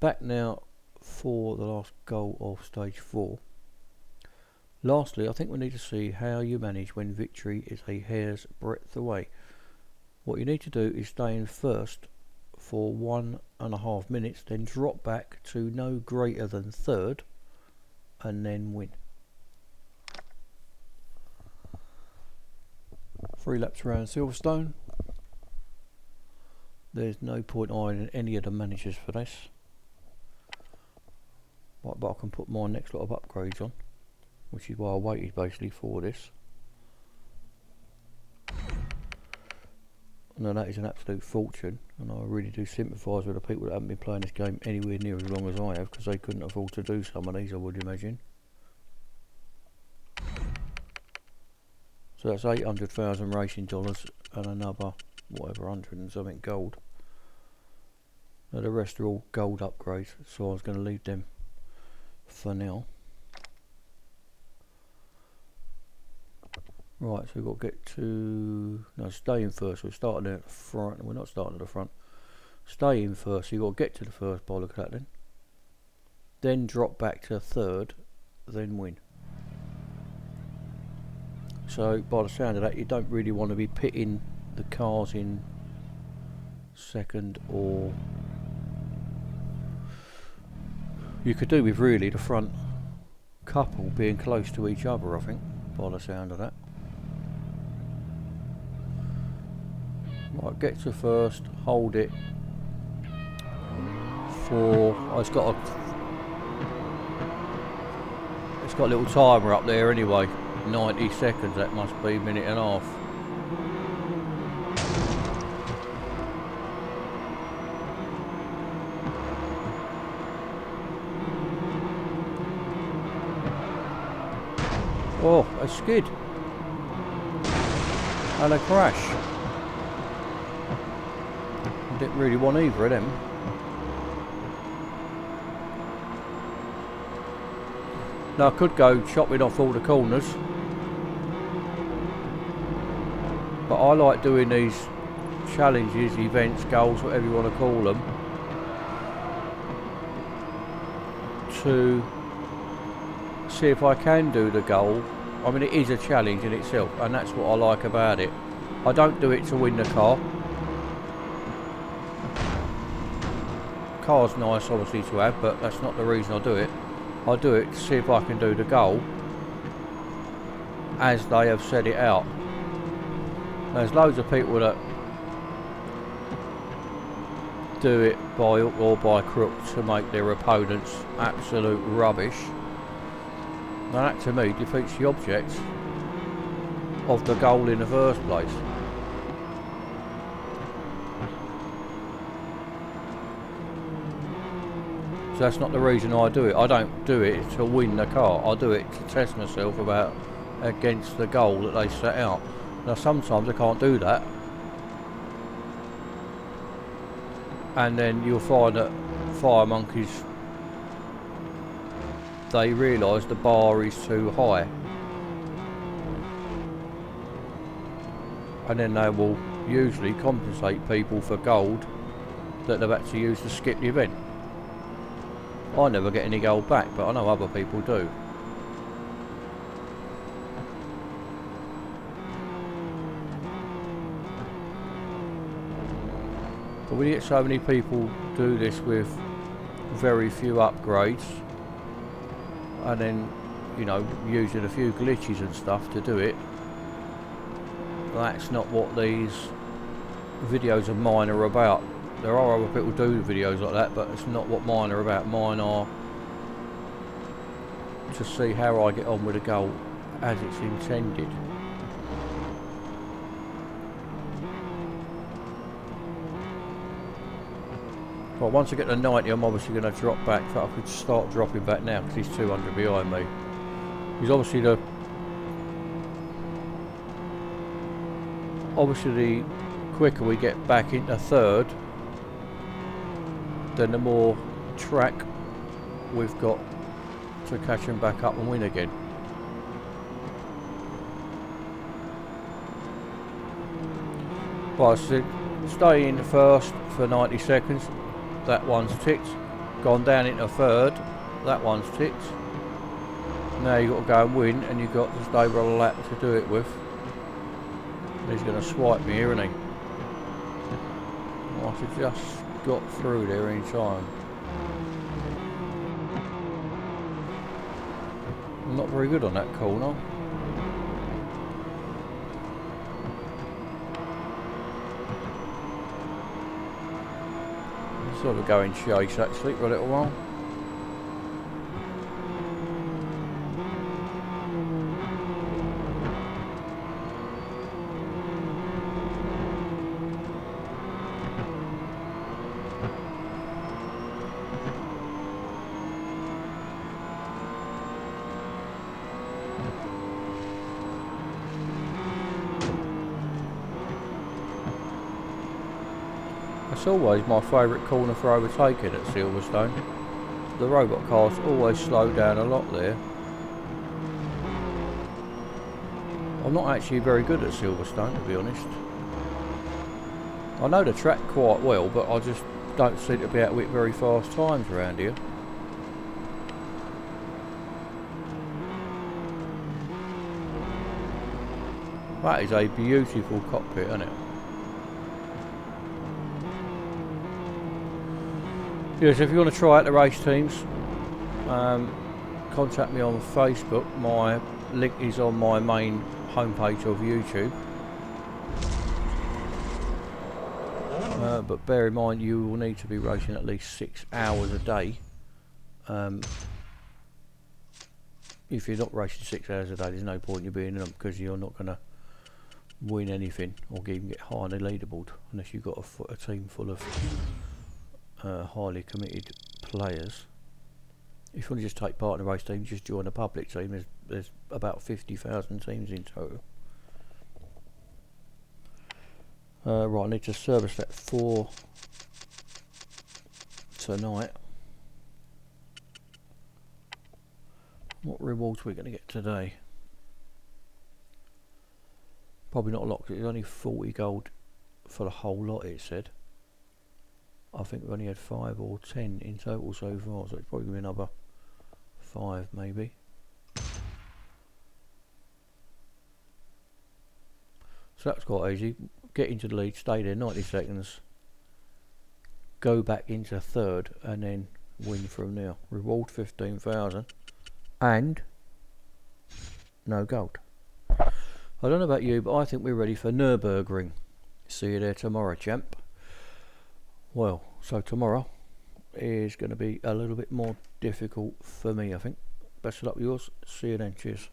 Back now for the last goal of stage 4. Lastly, I think we need to see how you manage when victory is a hair's breadth away. What you need to do is stay in first for 1.5 minutes, then drop back to no greater than third, and then win. 3 laps around Silverstone. There's no point ironing any of the managers for this. Right, but I can put my next lot of upgrades on, which is why I waited basically for this. Now that is an absolute fortune, and I really do sympathise with the people that haven't been playing this game anywhere near as long as I have, because they couldn't afford to do some of these, I would imagine. So that's 800,000 racing dollars and another whatever 100 and something gold. Now the rest are all gold upgrades, so I was going to leave them for now. Right, so we've got to get to... No, stay in first. We're starting at the front. We're not starting at the front. Stay in first. So you've got to get to the first by look at that then. Then drop back to third, then win. So by the sound of that, you don't really want to be pitting the cars in second, or... You could do with really the front couple being close to each other, I think, by the sound of that. Right, get to first, hold it for... Oh, it's got a little timer up there anyway. 90 seconds, that must be a minute and a half. Oh, a skid and a crash. I didn't really want either of them. Now I could go chopping off all the corners, but I like doing these challenges, events, goals, whatever you want to call them, to see if I can do the goal. I mean, it is a challenge in itself, and that's what I like about it. I don't do it to win the car. Car's nice obviously to have, but that's not the reason I do it. I do it to see if I can do the goal as they have set it out. There's loads of people that do it by hook or by crook to make their opponents absolute rubbish. Now that to me defeats the object of the goal in the first place. So that's not the reason I do it. I don't do it to win the car. I do it to test myself against the goal that they set out. Now sometimes I can't do that, and then you'll find that fire monkeys, they realise the bar is too high, and then they will usually compensate people for gold that they've had to use to skip the event. I never get any gold back, but I know other people do. But we get so many people do this with very few upgrades, and then, you know, using a few glitches and stuff to do it. That's not what these videos of mine are about. There are other people who do videos like that, but it's not what mine are about. Mine are to see how I get on with the goal as it's intended. Well, once I get to 90, I'm obviously going to drop back. So I could start dropping back now because he's 200 behind me. He's obviously the quicker we get back into third, then the more track we've got to catch him back up and win again. Right, so stay in first for 90 seconds. That one's ticked. gone down into third. That one's ticked. Now you've got to go and win, and you've got just over a lap to do it with. He's going to swipe me here, isn't he? I should just got through there in time. I'm not very good on that corner. Sort of going chase actually for a little while. It's always my favourite corner for overtaking at Silverstone. The robot cars always slow down a lot there. I'm not actually very good at Silverstone, to be honest. I know the track quite well, but I just don't seem to be able to hit very fast times around here. That is a beautiful cockpit, isn't it? Yes, if you want to try out the race teams, contact me on Facebook. My link is on my main homepage of YouTube. But bear in mind, you will need to be racing at least 6 hours a day. If you're not racing 6 hours a day, there's no point in you being in them, because you're not going to win anything or even get high on the leaderboard unless you've got a team full of highly committed players. If you want to just take part in a race team, just join a public team. There's about 50,000 teams in total. Right, I need to service that 4 tonight. What rewards are we going to get today? Probably not a lot, because it's only 40 gold for the whole lot, it said. I think we've only had 5 or 10 in total so far, so it's probably going to be another 5 maybe. So that's quite easy. Get into the lead, stay there 90 seconds, go back into third, and then win from there. Reward 15,000 and no gold. I don't know about you, but I think we're ready for Nürburgring. See you there tomorrow, champ. Well, so tomorrow is going to be a little bit more difficult for me, I think. Best of luck with yours. See you then. Cheers.